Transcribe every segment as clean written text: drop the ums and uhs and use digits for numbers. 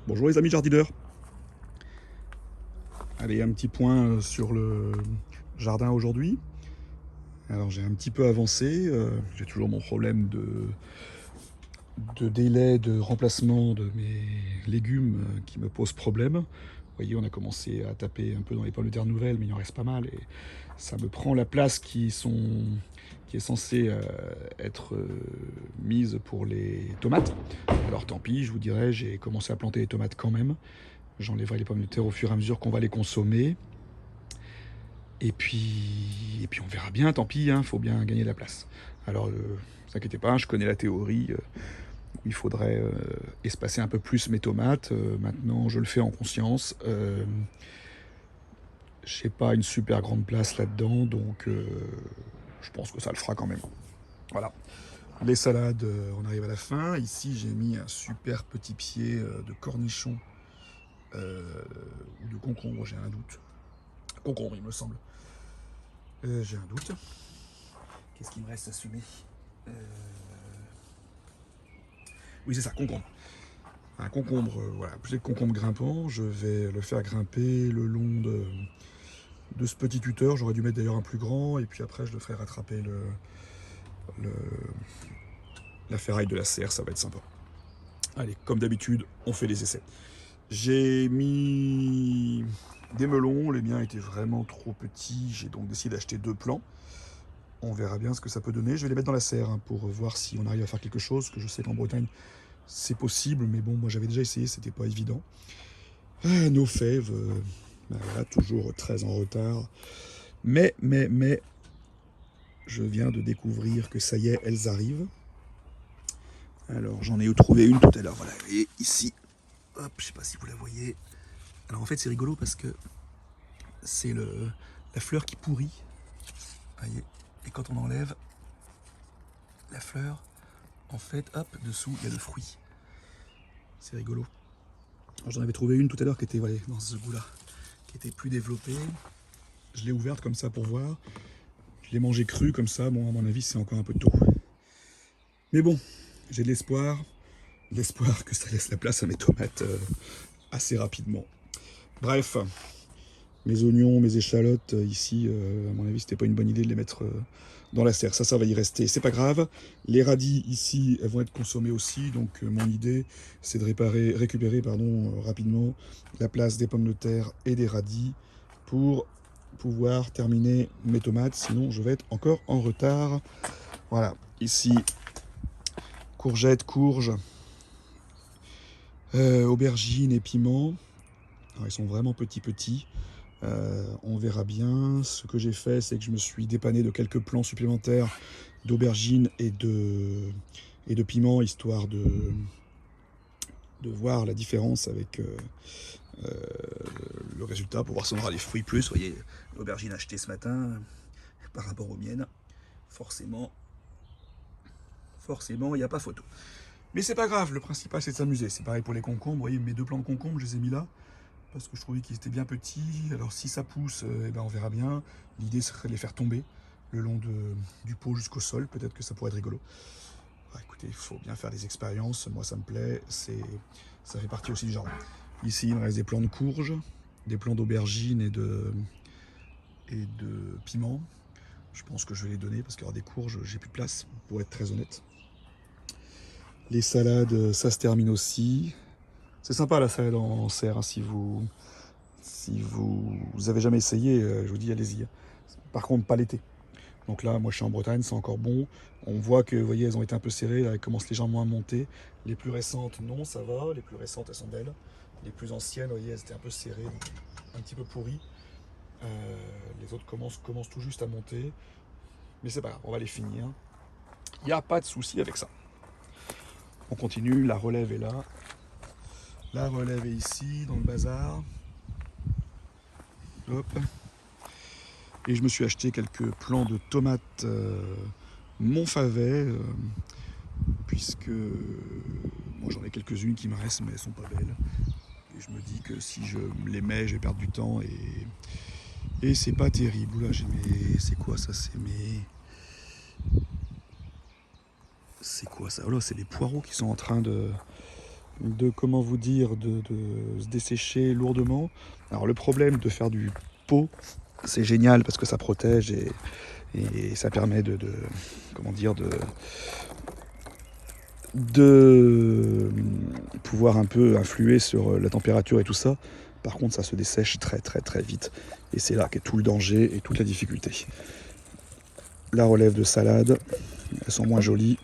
Bonjour les amis jardineurs. Allez, un petit point sur le jardin aujourd'hui. Alors j'ai un petit peu avancé, j'ai toujours mon problème de délai de remplacement de mes légumes qui me pose problème. Vous voyez, on a commencé à taper un peu dans les pommes de terre nouvelles, mais il en reste pas mal et ça me prend la place qui est censée être mise pour les tomates. Alors tant pis, je vous dirais, j'ai commencé à planter les tomates quand même. J'enlèverai les pommes de terre au fur et à mesure qu'on va les consommer. Et puis on verra bien, tant pis, hein, faut bien gagner de la place. Alors, ne vous inquiétez pas, je connais la théorie. Il faudrait espacer un peu plus mes tomates. Maintenant, je le fais en conscience. Je n'ai pas une super grande place là-dedans, donc je pense que ça le fera quand même. Voilà. Les salades, on arrive à la fin. Ici, j'ai mis un super petit pied de cornichon ou de concombre, j'ai un doute. Concombre, il me semble. J'ai un doute. Qu'est-ce qu'il me reste à semer euh... Oui, c'est ça, concombre. Un concombre, voilà, j'ai le concombre grimpant. Je vais le faire grimper le long de ce petit tuteur. J'aurais dû mettre d'ailleurs un plus grand. Et puis après, je le ferai rattraper le, la ferraille de la serre. Ça va être sympa. Allez, comme d'habitude, on fait les essais. J'ai mis des melons. Les miens étaient vraiment trop petits. J'ai donc décidé d'acheter 2 plants. On verra bien ce que ça peut donner. Je vais les mettre dans la serre hein, pour voir si on arrive à faire quelque chose. Que je sais qu'en Bretagne, c'est possible, mais bon, moi j'avais déjà essayé, c'était pas évident. Nos fèves, ben voilà, toujours très en retard. Mais, je viens de découvrir que ça y est, elles arrivent. Alors j'en ai trouvé une tout à l'heure, voilà, vous voyez, ici. Hop, je sais pas si vous la voyez. Alors en fait c'est rigolo parce que c'est la fleur qui pourrit. Voyez. Et quand on enlève la fleur, en fait, hop, dessous, il y a le fruit. C'est rigolo. J'en avais trouvé une tout à l'heure qui était voilà, dans ce goût-là, qui était plus développée. Je l'ai ouverte comme ça pour voir. Je l'ai mangée crue comme ça. Bon, à mon avis, c'est encore un peu tôt. Mais bon, j'ai de l'espoir. L'espoir que ça laisse la place à mes tomates assez rapidement. Bref, mes oignons, mes échalotes, ici, à mon avis, c'était pas une bonne idée de les mettre dans la serre. Ça va y rester. C'est pas grave. Les radis, ici, elles vont être consommées aussi. Donc, mon idée, c'est de récupérer rapidement la place des pommes de terre et des radis pour pouvoir terminer mes tomates. Sinon, je vais être encore en retard. Voilà. Ici, courgettes, courges, aubergines et piments. Alors, ils sont vraiment petits. On verra bien. Ce que j'ai fait, c'est que je me suis dépanné de quelques plants supplémentaires d'aubergines et de piments, histoire de voir la différence avec le résultat, pour voir si on aura des fruits plus. Vous voyez, l'aubergine achetée ce matin par rapport aux miennes, forcément, il n'y a pas photo. Mais c'est pas grave, le principal c'est de s'amuser. C'est pareil pour les concombres. Vous voyez, mes 2 plants de concombres, je les ai mis là parce que je trouvais qu'ils étaient bien petits. Alors si ça pousse, eh ben on verra bien. L'idée serait de les faire tomber le long du pot jusqu'au sol. Peut-être que ça pourrait être rigolo. Écoutez, il faut bien faire des expériences. Moi, ça me plaît. Ça fait partie aussi du jardin. Ici, il me reste des plants de courge, des plants d'aubergine et de piment. Je pense que je vais les donner parce qu'il y aura des courges, j'ai plus de place, pour être très honnête. Les salades, ça se termine aussi. C'est sympa la salade en serre, hein, si vous avez jamais essayé, je vous dis allez-y. Par contre, pas l'été. Donc là, moi je suis en Bretagne, c'est encore bon. On voit que, vous voyez, elles ont été un peu serrées, là, elles commencent légèrement à monter. Les plus récentes, non, ça va. Les plus récentes, elles sont belles. Les plus anciennes, vous voyez, elles étaient un peu serrées, donc un petit peu pourries. Les autres commencent tout juste à monter. Mais c'est pas grave, on va les finir. Il n'y a pas de souci avec ça. On continue, la relève est là. La relève est ici, dans le bazar. Hop. Et je me suis acheté quelques plants de tomates Montfavet, puisque moi j'en ai quelques-unes qui me restent, mais elles sont pas belles. Et je me dis que si je les mets, je vais perdre du temps et c'est pas terrible. Oula, c'est quoi ça? C'est quoi ça? Oh là, c'est des poireaux qui sont en train comment vous dire, de se dessécher lourdement. Alors le problème de faire du pot, c'est génial parce que ça protège et ça permet comment dire, de pouvoir un peu influer sur la température et tout ça. Par contre, ça se dessèche très très très vite. Et c'est là qu'est tout le danger et toute la difficulté. La relève de salade, elles sont moins jolies.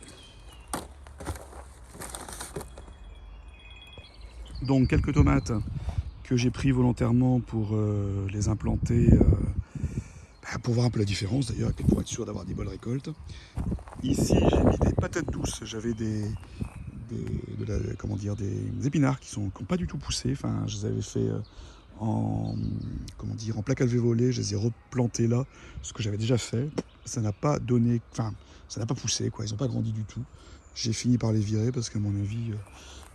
Donc quelques tomates que j'ai pris volontairement pour les implanter, pour voir un peu la différence d'ailleurs, et pour être sûr d'avoir des bonnes récoltes. Ici, j'ai mis des patates douces. J'avais comment dire, des épinards qui n'ont pas du tout poussé. Enfin, je les avais fait en, comment dire, en plaque à lever volée. Je les ai replantés là, ce que j'avais déjà fait. Ça n'a pas donné, enfin, ça n'a pas poussé, quoi. Ils n'ont pas grandi du tout. J'ai fini par les virer parce qu'à mon avis,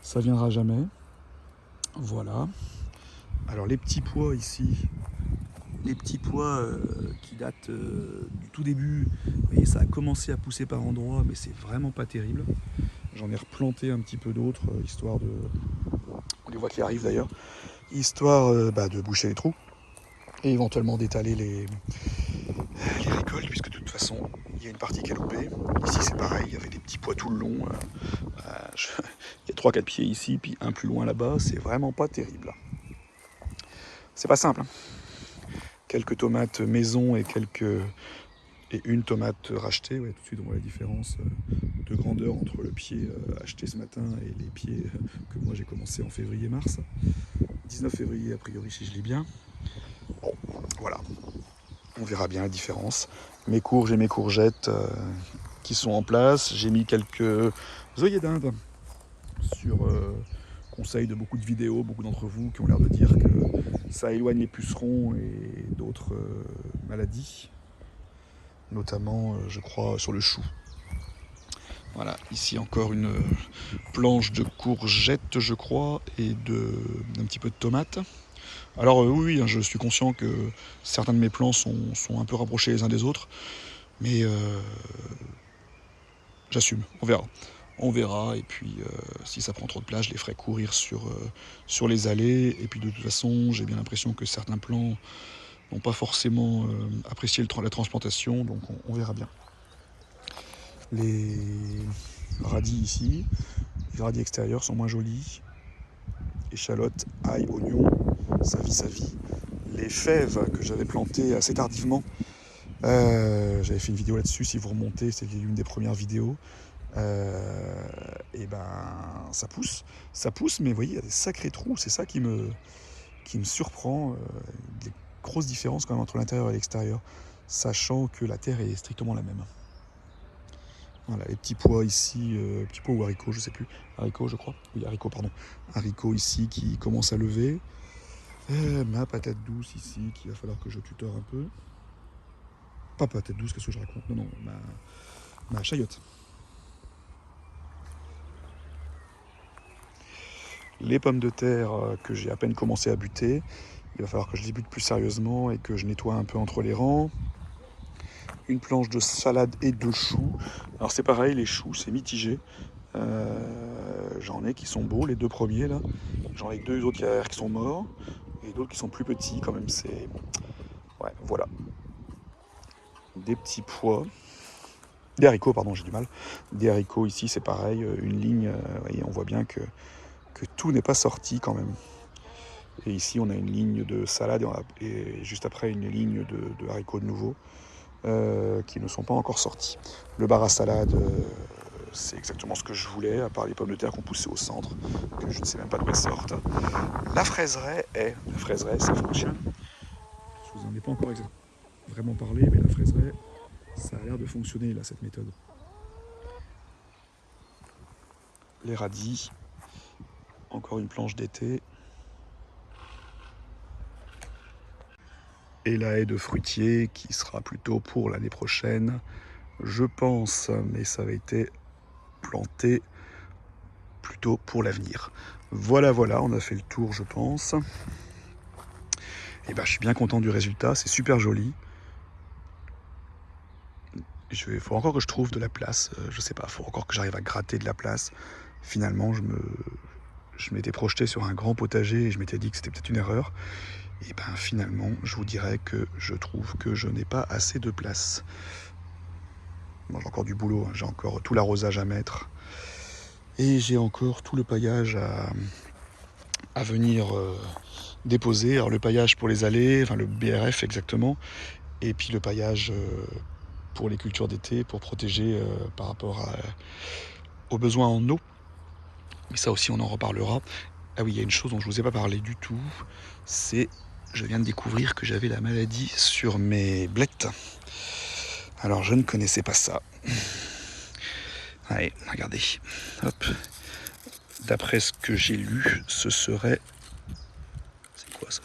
ça viendra jamais. Voilà. Alors les petits pois ici, les petits pois qui datent du tout début, vous voyez, ça a commencé à pousser par endroits, mais c'est vraiment pas terrible. J'en ai replanté un petit peu d'autres, histoire de... On les voit qui arrivent d'ailleurs. Histoire de boucher les trous et éventuellement d'étaler les récoltes, puisque de toute façon, il y a une partie qui est loupée. Ici, c'est pareil, il y avait des petits pois tout le long. Il y a 3-4 pieds ici, puis un plus loin là-bas. C'est vraiment pas terrible. C'est pas simple. Hein. Quelques tomates maison et une tomate rachetée. Ouais, tout de suite, on voit la différence de grandeur entre le pied acheté ce matin et les pieds que moi j'ai commencé en février-mars. 19 février, a priori, si je lis bien. Bon, voilà. On verra bien la différence. Mes courges et mes courgettes qui sont en place. J'ai mis quelques œillets d'Inde sur conseil de beaucoup de vidéos, beaucoup d'entre vous qui ont l'air de dire que ça éloigne les pucerons et d'autres maladies, notamment, je crois, sur le chou. Voilà, ici encore une planche de courgettes, je crois, et d'un petit peu de tomates. Alors oui, je suis conscient que certains de mes plants sont un peu rapprochés les uns des autres, mais j'assume, on verra. On verra, et puis si ça prend trop de place, je les ferai courir sur les allées, et puis de toute façon, j'ai bien l'impression que certains plants n'ont pas forcément apprécié la transplantation, donc on verra bien. Les radis ici, les radis extérieurs sont moins jolis, échalotes, ail, oignons, ça vit. Les fèves que j'avais plantées assez tardivement, j'avais fait une vidéo là-dessus, si vous remontez, c'était l'une des premières vidéos. Et ben ça pousse, mais vous voyez, il y a des sacrés trous, c'est ça qui me surprend, des grosses différences quand même entre l'intérieur et l'extérieur, sachant que la terre est strictement la même. Voilà, les petits pois ici, petits pois ou haricots, je sais plus, haricots je crois, oui haricots pardon, haricots ici qui commencent à lever, ma patate douce ici qu'il va falloir que je tuteur un peu, pas patate douce, qu'est-ce que je raconte, non, ma chayotte. Les pommes de terre que j'ai à peine commencé à buter, il va falloir que je les bute plus sérieusement et que je nettoie un peu entre les rangs. Une planche de salade et de choux. Alors c'est pareil, les choux c'est mitigé. J'en ai qui sont beaux, les deux premiers là. J'en ai deux autres qui sont morts et d'autres qui sont plus petits quand même. C'est ouais, voilà. Des petits pois. Des haricots, pardon, j'ai du mal. Des haricots ici c'est pareil, une ligne. Voyez, on voit bien que tout n'est pas sorti quand même. Et ici, on a une ligne de salade et juste après une ligne de haricots de nouveau qui ne sont pas encore sortis. Le bar à salade, c'est exactement ce que je voulais, à part les pommes de terre qu'on poussait au centre, que je ne sais même pas d'où elles sortent. La fraiseraie, ça fonctionne. Je vous en ai pas encore vraiment parlé, mais la fraiseraie, ça a l'air de fonctionner, là, cette méthode. Les radis, encore une planche d'été. Et la haie de fruitier qui sera plutôt pour l'année prochaine, je pense, mais ça avait été planté plutôt pour l'avenir. Voilà, on a fait le tour, je pense. Et ben, je suis bien content du résultat, c'est super joli. Il faut encore que je trouve de la place, je sais pas, il faut encore que j'arrive à gratter de la place. Finalement, je m'étais projeté sur un grand potager et je m'étais dit que c'était peut-être une erreur. Et ben finalement, je vous dirais que je trouve que je n'ai pas assez de place. Bon, j'ai encore du boulot, hein. J'ai encore tout l'arrosage à mettre. Et j'ai encore tout le paillage à venir déposer. Alors le paillage pour les allées, enfin le BRF exactement, et puis le paillage pour les cultures d'été, pour protéger par rapport aux besoins en eau. Mais ça aussi on en reparlera. Ah oui, il y a une chose dont je ne vous ai pas parlé du tout, c'est, je viens de découvrir que j'avais la maladie sur mes blettes. Alors je ne connaissais pas ça. Allez, regardez, hop. D'après ce que j'ai lu, ce serait... C'est quoi ça?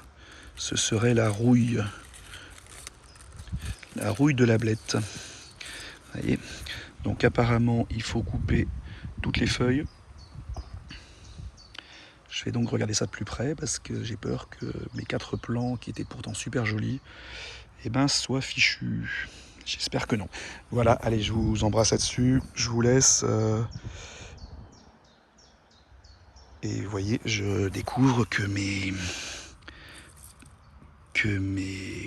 Ce serait la rouille. La rouille de la blette. Vous voyez. Donc apparemment, il faut couper toutes les feuilles. Je vais donc regarder ça de plus près parce que j'ai peur que mes 4 plants, qui étaient pourtant super jolis, eh ben, soient fichus. J'espère que non. Voilà, allez, je vous embrasse là-dessus. Je vous laisse. Et vous voyez, je découvre que mes...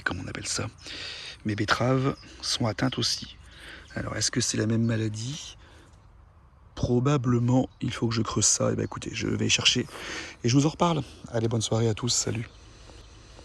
Comment on appelle ça? Mes betteraves sont atteintes aussi. Alors, est-ce que c'est la même maladie? Probablement, il faut que je creuse ça. Et bien écoutez, je vais chercher et je vous en reparle. Allez, bonne soirée à tous, salut.